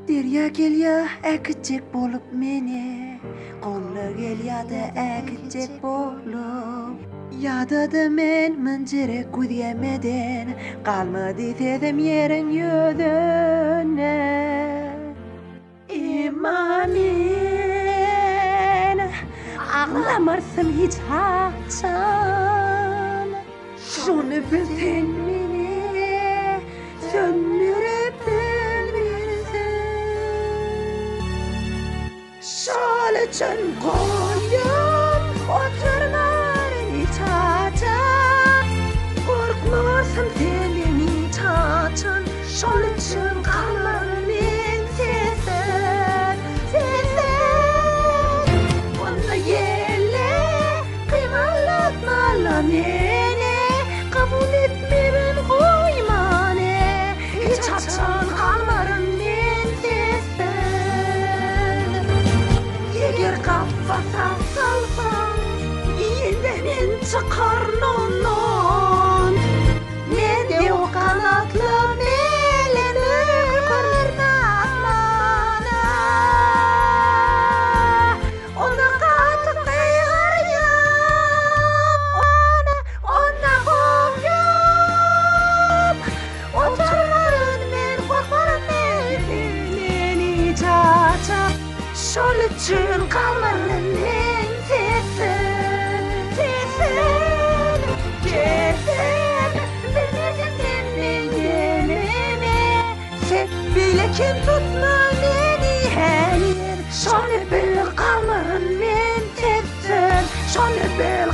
Derya gelya ekicek bolup meni, qolla gelyada ekicek bolup. Yadadı men mıncere kudiyemeden, kalmadı dedim yerin yüzüne. İmanin, ağlamarsın hiç haçan. Şunu bilsen beni, söndürüp şal için koyun oturmarını çağıcan. Korkmasın sen beni çağıcan. Şal için kalmarım ben sesen, sesen. Onu yerle kıymalatmalı beni, kabul etmeben koymane. Hiç açan kalmarım ben sesen. Eğer kafasa salsan, yiğinden çıkar nonnon. Ne de o kanatlı melek kurmana. Ona katık kıyarıyım, ona koyup. Oturmarın men, korkmarın beni çağıcan. Şol için kalmarın men sesen, sesen, sesen. Bilmezim senden gelmeme. Sen bile kim tutma beni her yer. Şol bil kalmarın men sesen, şol bil